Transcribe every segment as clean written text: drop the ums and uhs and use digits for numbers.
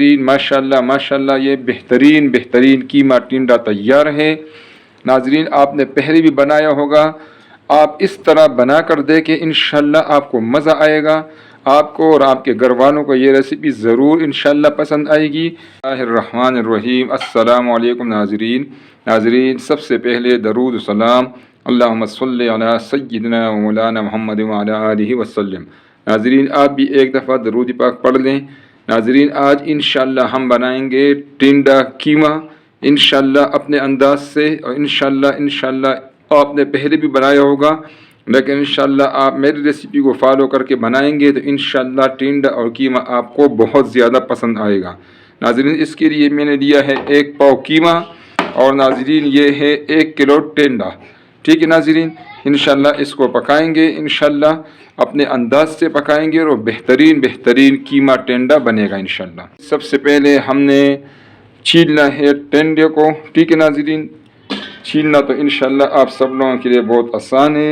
नाजरीन माशाल्लाह माशाल्लाह ये बेहतरीन कीमा टिंडा तैयार है। नाजरीन आपने पहले भी बनाया होगा, आप इस तरह बना कर देखें, इंशाल्लाह आपको मज़ा आएगा। आपको और आपके घर वालों को ये रेसिपी ज़रूर इंशाल्लाह पसंद आएगी। बिस्मिल्लाहिर्रहमानिर्रहीम। अस्सलामु अलैकुम नाजरीन सबसे पहले दरूद सलाम अल्लाहुम्मा सल्ली अला सय्यिदिना व मौलाना मुहम्मद व अला आलिहि वसल्लम। नाजरीन आप भी एक दफ़ा दरूद पाक पढ़ लें। नाजरीन आज इंशाल्लाह हम बनाएंगे टिंडा कीमा इंशाल्लाह अपने अंदाज से, और इंशाल्लाह आपने पहले भी बनाया होगा, लेकिन इंशाल्लाह आप मेरी रेसिपी को फॉलो करके बनाएंगे तो इंशाल्लाह टिंडा और कीमा आपको बहुत ज़्यादा पसंद आएगा। नाजरीन इसके लिए मैंने लिया है 1 पाव कीमा, और नाजरीन ये है 1 किलो टिंडा। ठीक है नाजरीन, इंशाल्लाह इसको पकाएंगे, इंशाल्लाह अपने अंदाज से पकाएंगे और बेहतरीन कीमा टिंडा बनेगा इंशाल्लाह। सबसे पहले हमने छीलना है टिंडे को। ठीक है नाजरीन, छीलना तो इंशाल्लाह आप सब लोगों के लिए बहुत आसान है।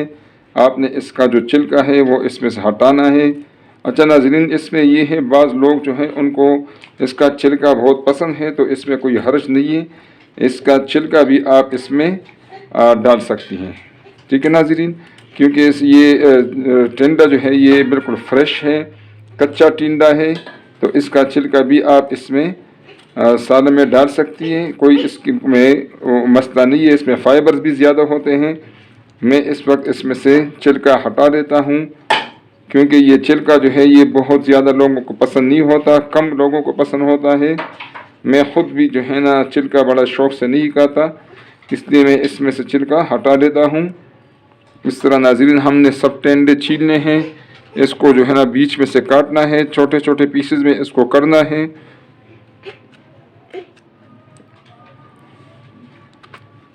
आपने इसका जो छिलका है वो इसमें से हटाना है। अच्छा नाजरीन इसमें ये है, बाज़ लोग जो हैं उनको इसका छिलका बहुत पसंद है, तो इसमें कोई हर्ज नहीं है, इसका छिलका भी आप इसमें डाल सकती हैं। ठीक है नाजरीन, क्योंकि ये टिंडा जो है ये बिल्कुल फ्रेश है, कच्चा टिंडा है, तो इसका छिलका भी आप इसमें सालन में डाल सकती हैं। कोई इसमें मसला नहीं है, इसमें फ़ाइबर्स भी ज़्यादा होते हैं। मैं इस वक्त इसमें से छिलका हटा देता हूँ, क्योंकि ये छिलका जो है ये बहुत ज़्यादा लोगों को पसंद नहीं होता, कम लोगों को पसंद होता है। मैं ख़ुद भी जो है ना छिलका बड़ा शौक़ से नहीं खाता, इसलिए मैं इसमें से छिलका हटा देता हूँ। इस तरह नाज़रीन हमने सब टिंडे छीलने हैं, इसको जो है ना बीच में से काटना है, छोटे छोटे पीसेस में इसको करना है।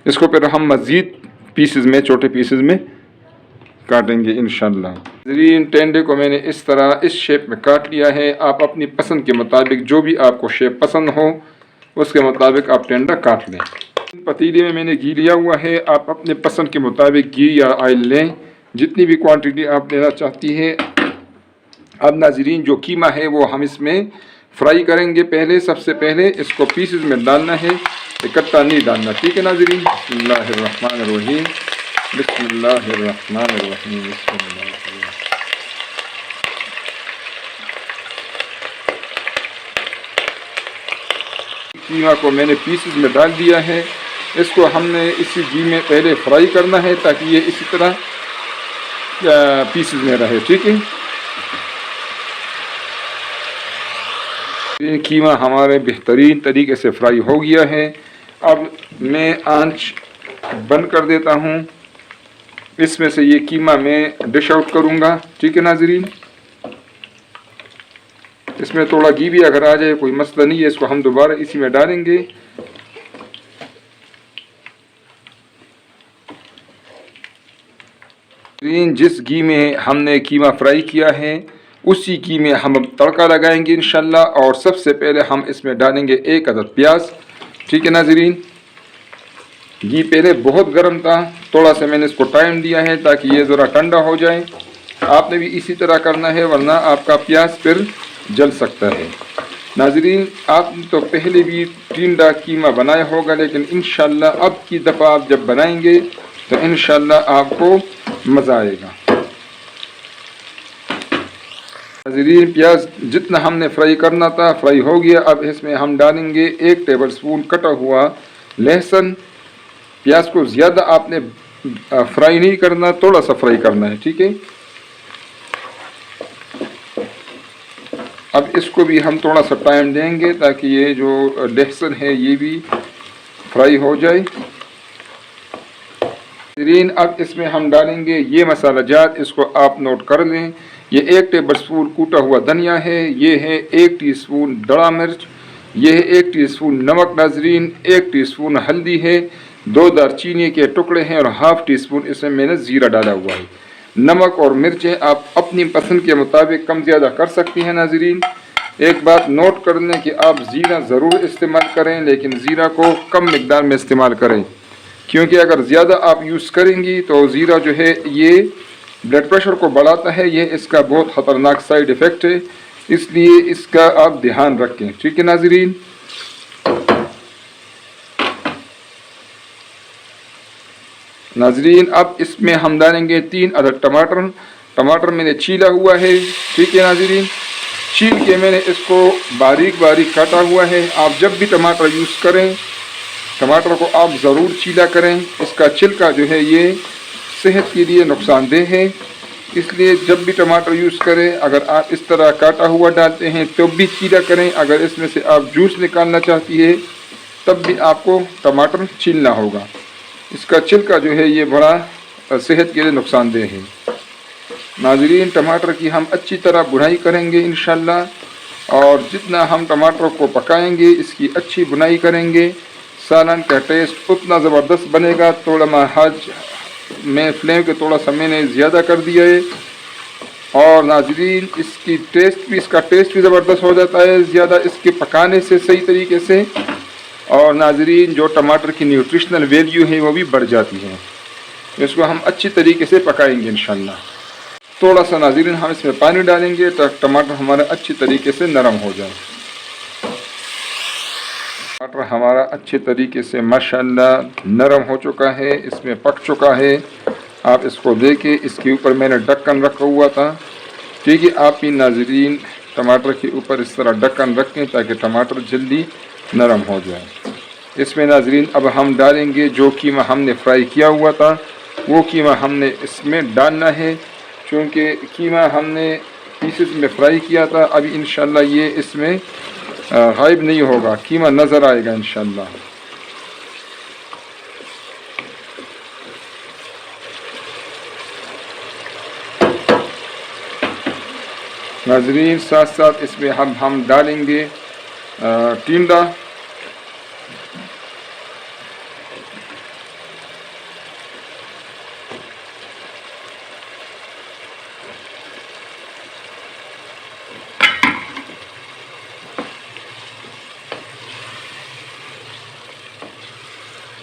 इसको फिर हम मज़ीद पीसेस में, छोटे पीसेस में काटेंगे इंशाल्लाह। नाज़रीन टिंडे को मैंने इस तरह इस शेप में काट लिया है। आप अपनी पसंद के मुताबिक जो भी आपको शेप पसंद हो उसके मुताबिक आप टिंडा काट लें। पतीले में मैंने घी लिया हुआ है, आप अपने पसंद के मुताबिक घी या ऑयल लें, जितनी भी क्वांटिटी आप लेना चाहती है। अब नाज़रीन जो कीमा है वो हम इसमें फ्राई करेंगे। पहले सबसे पहले इसको पीसेस में डालना है, इकट्ठा नहीं डालना। ठीक है नाज़रीन, बिस्मिल्लाहिर्रहमानिर्रहीम बिस्मिल्लाहिर्रहमानिर्रहीम। कीमा को मैंने पीसेस में डाल दिया है, इसको हमने इसी घी में पहले फ्राई करना है ताकि ये इसी तरह पीसेस में रहे। ठीक है, ये कीमा हमारे बेहतरीन तरीके से फ्राई हो गया है। अब मैं आंच बंद कर देता हूँ, इसमें से ये कीमा मैं डिश आउट करूँगा। ठीक है नाज़रीन, इसमें थोड़ा घी भी अगर आ जाए कोई मसला नहीं है, इसको हम दोबारा इसी में डालेंगे। जिस घी में हमने कीमा फ्राई किया है उसी घी में हम तड़का लगाएंगे इंशाल्लाह। और सबसे पहले हम इसमें डालेंगे 1 अदद प्याज। ठीक है नाज़रीन, घी पहले बहुत गर्म था, थोड़ा सा मैंने इसको टाइम दिया है ताकि ये ज़रा ठंडा हो जाए। आपने भी इसी तरह करना है, वरना आपका प्याज फिर जल सकता है। नाज़रीन आपने तो पहले भी टिंडा कीमा बनाया होगा, लेकिन इंशाल्लाह अब की दफ़ा आप जब बनाएंगे तो इंशाल्लाह आपको मज़ा आएगा। नाज़रीन प्याज जितना हमने फ्राई करना था फ्राई हो गया। अब इसमें हम डालेंगे 1 टेबलस्पून कटा हुआ लहसुन। प्याज को ज़्यादा आपने फ्राई नहीं करना, थोड़ा सा फ्राई करना है। ठीक है, अब इसको भी हम थोड़ा सा टाइम देंगे ताकि ये जो लहसुन है ये भी फ्राई हो जाए। नाज़रीन अब इसमें हम डालेंगे ये मसाला जात, इसको आप नोट कर लें। ये 1 टेबलस्पून कूटा हुआ धनिया है, ये है 1 टीस्पून दड़ा मिर्च, ये है 1 टीस्पून नमक नाज़रीन, 1 टीस्पून हल्दी है, 2 दालचीनी के टुकड़े हैं और हाफ टीस्पून इसमें मैंने ज़ीरा डाला हुआ है। नमक और मिर्चें आप अपनी पसंद के मुताबिक कम ज़्यादा कर सकती हैं। नाज़रीन एक बात नोट कर लें कि आप ज़ीरा ज़रूर इस्तेमाल करें, लेकिन ज़ीरा को कम मिकदार में इस्तेमाल करें, क्योंकि अगर ज़्यादा आप यूज़ करेंगी तो ज़ीरा जो है ये ब्लड प्रेशर को बढ़ाता है, ये इसका बहुत ख़तरनाक साइड इफ़ेक्ट है। اس لیے اس کا آپ دھیان رکھیں، ٹھیک ہے ناظرین۔ ناظرین اب اس میں ہم ڈالیں گے 3 عدد ٹماٹر میں نے چھیلا ہوا ہے، ٹھیک ہے ناظرین۔ چھیل کے میں نے اس کو باریک باریک کاٹا ہوا ہے۔ آپ جب بھی ٹماٹر یوز کریں، ٹماٹر کو آپ ضرور چھیلا کریں، اس کا چھلکا جو ہے یہ صحت کے لیے نقصان دہ ہے، اس لیے جب بھی ٹماٹر یوز کریں اگر آپ اس طرح کاٹا ہوا ڈالتے ہیں تب بھی چھیلا کریں، اگر اس میں سے آپ جوس نکالنا چاہتی ہے تب بھی آپ کو ٹماٹر چھیلنا ہوگا۔ اس کا چھلکا جو ہے یہ بڑا صحت کے لیے نقصان دہ ہے۔ ناظرین ٹماٹر کی ہم اچھی طرح بنائی کریں گے انشاءاللہ، اور جتنا ہم ٹماٹر کو پکائیں گے اس کی اچھی بنائی کریں گے، سالن کا ٹیسٹ اتنا زبردست بنے گا۔ تھوڑا میں فلیم کے تھوڑا سا میں نے زیادہ کر دیا ہے، اور ناظرین اس کا ٹیسٹ بھی زبردست ہو جاتا ہے زیادہ اس کے پکانے سے صحیح طریقے سے، اور ناظرین جو ٹماٹر کی نیوٹریشنل ویلیو ہے وہ بھی بڑھ جاتی ہے۔ اس کو ہم اچھی طریقے سے پکائیں گے انشاءاللہ۔ تھوڑا سا ناظرین ہم اس میں پانی ڈالیں گے تاکہ ٹماٹر ہمارا اچھی طریقے سے نرم ہو جائے۔ ٹماٹر ہمارا اچھے طریقے سے ماشاءاللہ نرم ہو چکا ہے، اس میں پک چکا ہے۔ آپ اس کو دیکھیں، اس کے اوپر میں نے ڈھکن رکھا ہوا تھا، ٹھیک ہے۔ آپ بھی ناظرین ٹماٹر کے اوپر اس طرح ڈھکن رکھیں تاکہ ٹماٹر جلدی نرم ہو جائے۔ اس میں ناظرین اب ہم ڈالیں گے جو قیمہ ہم نے فرائی کیا ہوا تھا، وہ قیمہ ہم نے اس میں ڈالنا ہے، چونکہ قیمہ ہم نے پیسز میں فرائی کیا تھا، ابھی انشاءاللہ یہ اس میں غائب نہیں ہوگا، قیمہ نظر آئے گا انشاءاللہ۔ ناظرین ساتھ ساتھ اس میں ہم ڈالیں گے ٹینڈا۔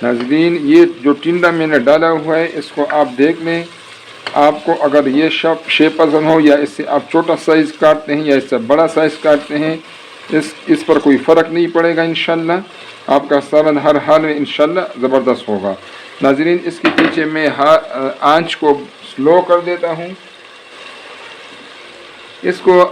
ناظرین یہ جو ٹنڈا میں نے ڈالا ہوا ہے اس کو آپ دیکھ لیں، آپ کو اگر یہ شیپ پسند ہو یا اس سے آپ چھوٹا سائز کاٹتے ہیں یا اس سے بڑا سائز کاٹتے ہیں، اس پر کوئی فرق نہیں پڑے گا انشاءاللہ۔ آپ کا سالن ہر حال میں انشاءاللہ زبردست ہوگا۔ ناظرین اس کے پیچھے میں آنچ کو سلو کر دیتا ہوں، اس کو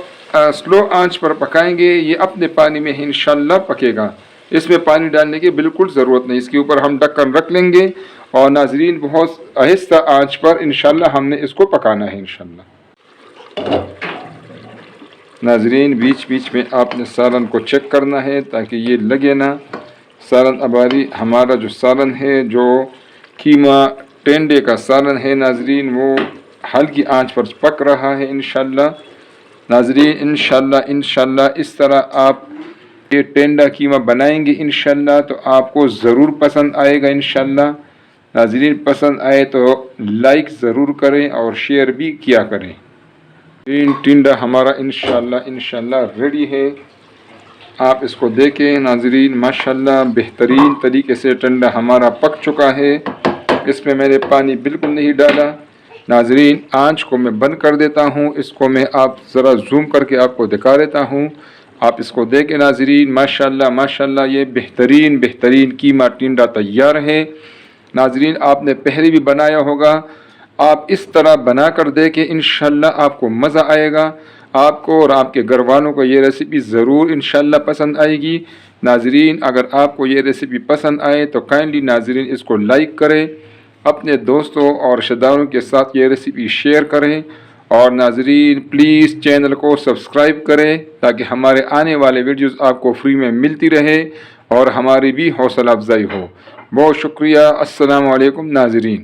سلو آنچ پر پکائیں گے، یہ اپنے پانی میں انشاءاللہ پکے گا، اس میں پانی ڈالنے کی بالکل ضرورت نہیں۔ اس کے اوپر ہم ڈھکن رکھ لیں گے اور ناظرین بہت آہستہ آنچ پر انشاءاللہ ہم نے اس کو پکانا ہے انشاءاللہ۔ ناظرین بیچ بیچ میں آپ نے سالن کو چیک کرنا ہے تاکہ یہ لگے نہ۔ سالن اباری ہمارا جو سالن ہے، جو قیمہ ٹینڈے کا سالن ہے ناظرین، وہ ہلکی آنچ پر پک رہا ہے انشاءاللہ۔ ناظرین انشاءاللہ اس طرح آپ یہ ٹینڈا قیمہ بنائیں گے انشاءاللہ تو آپ کو ضرور پسند آئے گا انشاءاللہ۔ ناظرین پسند آئے تو لائک ضرور کریں اور شیئر بھی کیا کریں۔ ٹینڈا ہمارا انشاءاللہ ریڈی ہے، آپ اس کو دیکھیں ناظرین، ماشاءاللہ بہترین طریقے سے ٹینڈا ہمارا پک چکا ہے۔ اس میں نے پانی بالکل نہیں ڈالا۔ ناظرین آنچ کو میں بند کر دیتا ہوں، اس کو میں آپ ذرا زوم کر کے آپ کو دکھا دیتا ہوں، آپ اس کو دیکھیں ناظرین، ماشاءاللہ یہ بہترین قیمہ ٹینڈا تیار ہے۔ ناظرین آپ نے پہلے بھی بنایا ہوگا، آپ اس طرح بنا کر دیکھیں، انشاءاللہ آپ کو مزہ آئے گا، آپ کو اور آپ کے گھر والوں کو یہ ریسیپی ضرور انشاءاللہ پسند آئے گی۔ ناظرین اگر آپ کو یہ ریسیپی پسند آئے تو کائنڈلی ناظرین اس کو لائک کریں، اپنے دوستوں اور رشتہ داروں کے ساتھ یہ ریسیپی شیئر کریں، اور ناظرین پلیز چینل کو سبسکرائب کریں تاکہ ہمارے آنے والے ویڈیوز آپ کو فری میں ملتی رہے اور ہماری بھی حوصلہ افزائی ہو۔ بہت شکریہ، السلام علیکم ناظرین۔